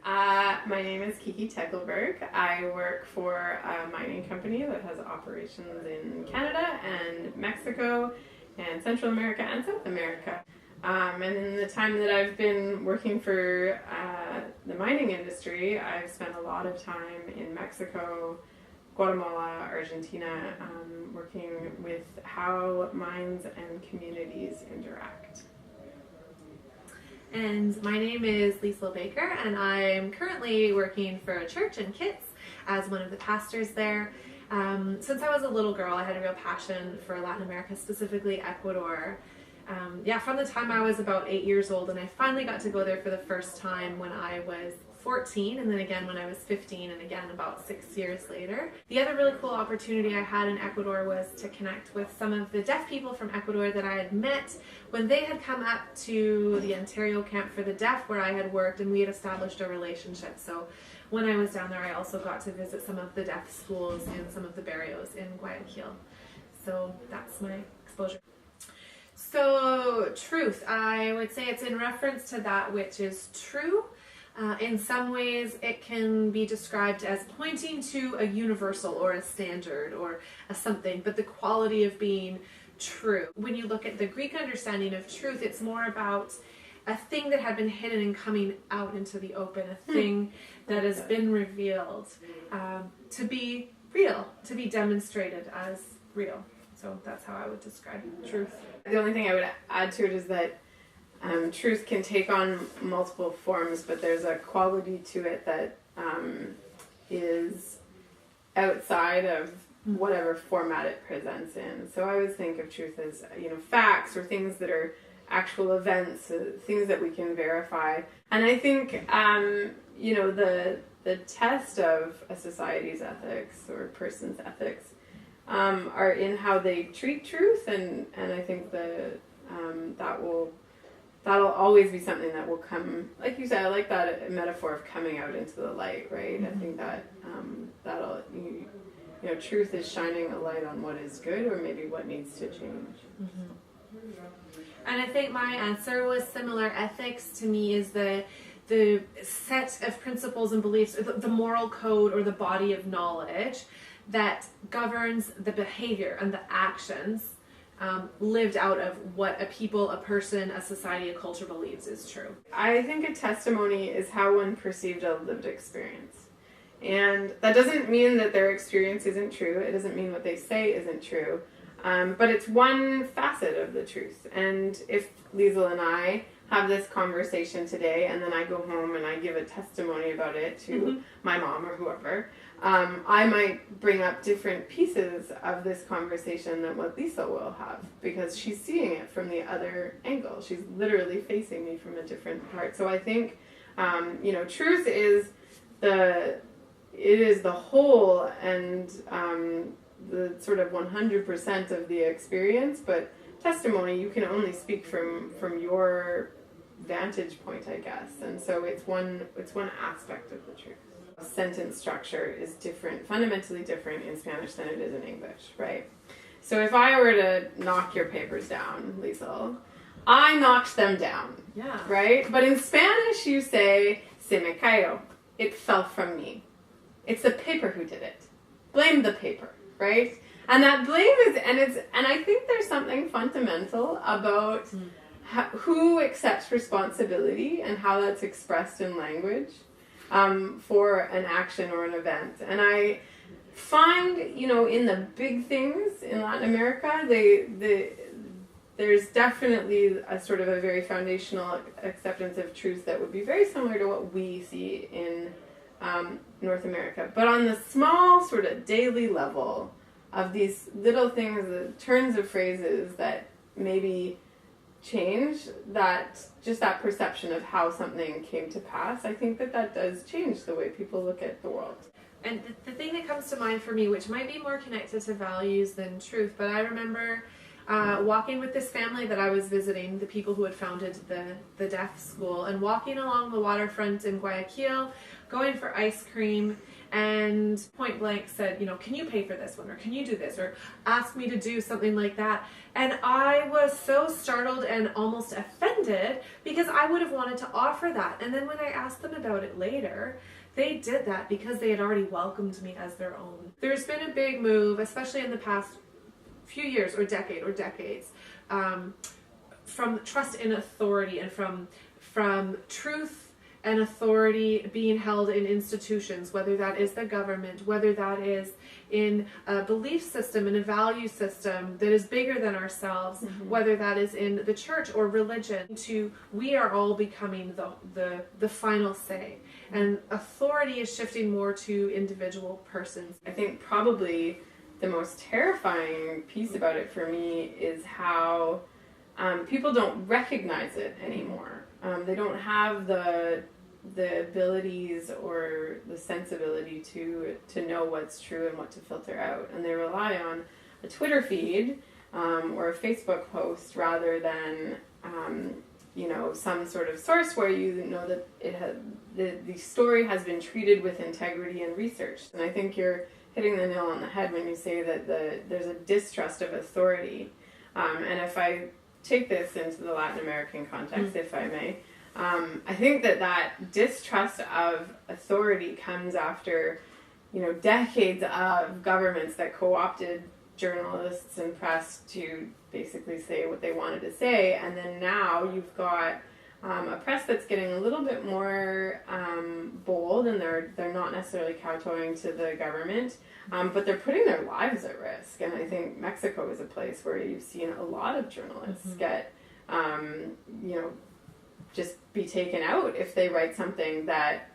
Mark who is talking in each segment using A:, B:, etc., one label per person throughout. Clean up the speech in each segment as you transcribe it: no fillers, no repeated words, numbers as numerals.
A: My name is Kiki Tekelberg. I work for a mining company that has operations in Canada and Mexico and Central America and South America. And in the time that I've been working for the mining industry, I've spent a lot of time in Mexico, Guatemala, Argentina, working with how mines and communities interact.
B: And my name is Lisa Baker, and I'm currently working for a church in Kits as one of the pastors there. Since I was a little girl, I had a real passion for Latin America, specifically Ecuador. From the time I was about 8 years old, and I finally got to go there for the first time when I was 14, and then again when I was 15, and again about 6 years later. The other really cool opportunity I had in Ecuador was to connect with some of the deaf people from Ecuador that I had met when they had come up to the Ontario camp for the deaf where I had worked, and we had established a relationship. So when I was down there, I also got to visit some of the deaf schools and some of the barrios in Guayaquil. So that's my exposure. So truth, I would say it's in reference to that which is true. In some ways, it can be described as pointing to a universal or a standard or a something, but the quality of being true. When you look at the Greek understanding of truth, it's more about a thing that had been hidden and coming out into the open, a thing that has been revealed to be real, to be demonstrated as real. So that's how I would describe truth.
A: The only thing I would add to it is that truth can take on multiple forms, but there's a quality to it that is outside of whatever format it presents in. So I always think of truth as, facts or things that are actual events, things that we can verify. And I think, the test of a society's ethics or a person's ethics are in how they treat truth, and I think that'll always be something that will come, like you said. I like that metaphor of coming out into the light, right? Mm-hmm. I think that truth is shining a light on what is good or maybe what needs to change.
B: Mm-hmm. And I think my answer was similar. Ethics to me is the set of principles and beliefs, the moral code or the body of knowledge that governs the behavior and the actions lived out of what a people, a person, a society, a culture believes is true.
A: I think a testimony is how one perceived a lived experience. And that doesn't mean that their experience isn't true. It doesn't mean what they say isn't true. But it's one facet of the truth. And if Liesl and I have this conversation today, and then I go home and I give a testimony about it to my mom or whoever, I might bring up different pieces of this conversation than what Lisa will have, because she's seeing it from the other angle. She's literally facing me from a different part. So I think, truth is the whole and the sort of 100% of the experience, but testimony, you can only speak from your vantage point, I guess. And so it's one aspect of the truth. Sentence structure is different, fundamentally different in Spanish than it is in English, right? So if I were to knock your papers down, Liesl, I knocked them down, right? But in Spanish you say, se me cayó, it fell from me. It's the paper who did it. Blame the paper, right? And that blame is, and I think there's something fundamental about who accepts responsibility and how that's expressed in language for an action or an event. And I find, in the big things in Latin America, there's definitely a sort of a very foundational acceptance of truth that would be very similar to what we see in North America. But on the small sort of daily level of these little things, the turns of phrases that maybe change that perception of how something came to pass, I think that does change the way people look at the world.
B: And the thing that comes to mind for me, which might be more connected to values than truth, but I remember walking with this family that I was visiting, the people who had founded the deaf school, and walking along the waterfront in Guayaquil, going for ice cream, and point blank said, can you pay for this one, or can you do this, or ask me to do something like that. And I was so startled and almost offended offended because I would have wanted to offer that. And then when I asked them about it later, they did that because they had already welcomed me as their own. There's been a big move, especially in the past few years or decades, from trust in authority and from truth and authority being held in institutions, whether that is the government, whether that is in a belief system and a value system that is bigger than ourselves, whether that is in the church or religion, to we are all becoming the final say. And authority is shifting more to individual persons.
A: I think probably the most terrifying piece about it for me is how people don't recognize it anymore. They don't have the abilities or the sensibility to know what's true and what to filter out, and they rely on a Twitter feed or a Facebook post rather than some sort of source where you know that the story has been treated with integrity and research. And I think you're hitting the nail on the head when you say that there's a distrust of authority, and if I take this into the Latin American context, if I may, I think that distrust of authority comes after, decades of governments that co-opted journalists and press to basically say what they wanted to say, and then now you've got a press that's getting a little bit more bold, and they're not necessarily kowtowing to the government, but they're putting their lives at risk. And I think Mexico is a place where you've seen a lot of journalists get, just be taken out if they write something that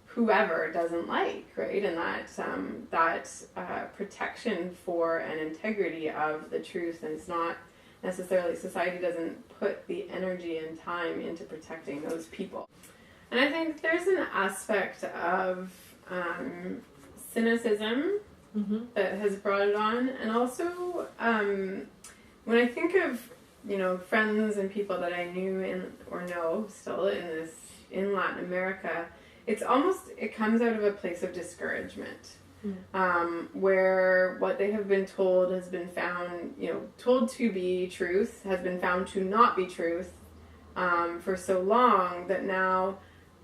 A: whoever doesn't like, right? And that protection for an integrity of the truth, and it's not necessarily, society doesn't put the energy and time into protecting those people. And I think there's an aspect of cynicism that has brought it on, and also when I think of friends and people that I knew or know still in Latin America, it comes out of a place of discouragement, where what they have been told has been found, told to be truth, has been found to not be truth for so long that now,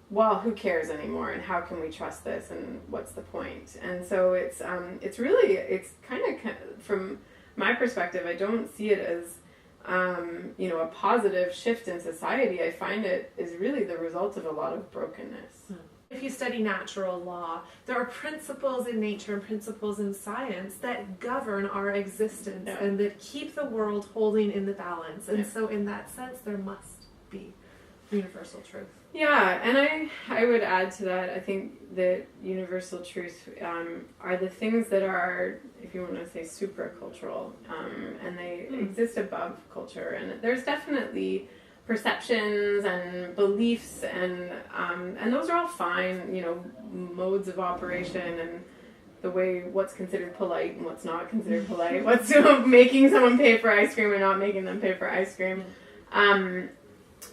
A: well, who cares anymore, and how can we trust this, and what's the point? And so it's kind of, from my perspective, I don't see it as a positive shift in society. I find it is really the result of a lot of brokenness.
B: If you study natural law, there are principles in nature and principles in science that govern our existence and that keep the world holding in the balance. And so in that sense, there must be universal truth.
A: Yeah, and I would add to that, I think that universal truth are the things that are, if you want to say, supracultural, and they exist above culture. And there's definitely perceptions and beliefs, and those are all fine, modes of operation, and the way what's considered polite and what's not considered polite, what's making someone pay for ice cream or not making them pay for ice cream.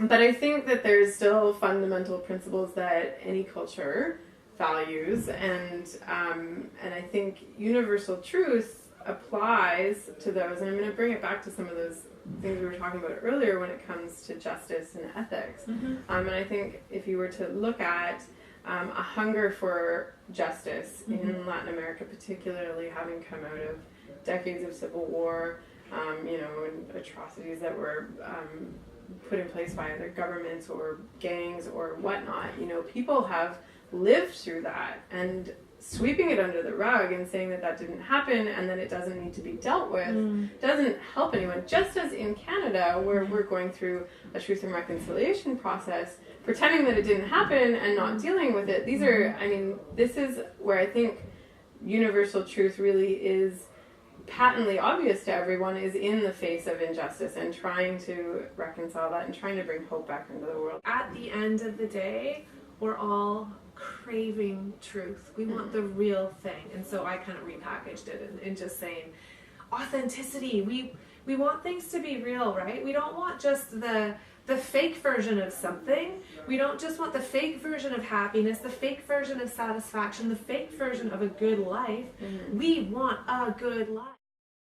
A: But I think that there's still fundamental principles that any culture values, and I think universal truth applies to those. And I'm going to bring it back to some of those things we were talking about earlier when it comes to justice and ethics. And I think if you were to look at a hunger for justice in Latin America, particularly having come out of decades of civil war, and atrocities that were put in place by either governments or gangs or whatnot, people have lived through that, and sweeping it under the rug and saying that didn't happen and that it doesn't need to be dealt with doesn't help anyone. Just as in Canada, where we're going through a truth and reconciliation process, pretending that it didn't happen and not dealing with it. This is where I think universal truth really is patently obvious to everyone, is in the face of injustice and trying to reconcile that and trying to bring hope back into the world.
B: At the end of the day, we're all craving truth. We want the real thing. And so I kind of repackaged it in just saying authenticity. We want things to be real, right? We don't want just the fake version of something. We don't just want the fake version of happiness, the fake version of satisfaction, the fake version of a good life. We want a good life.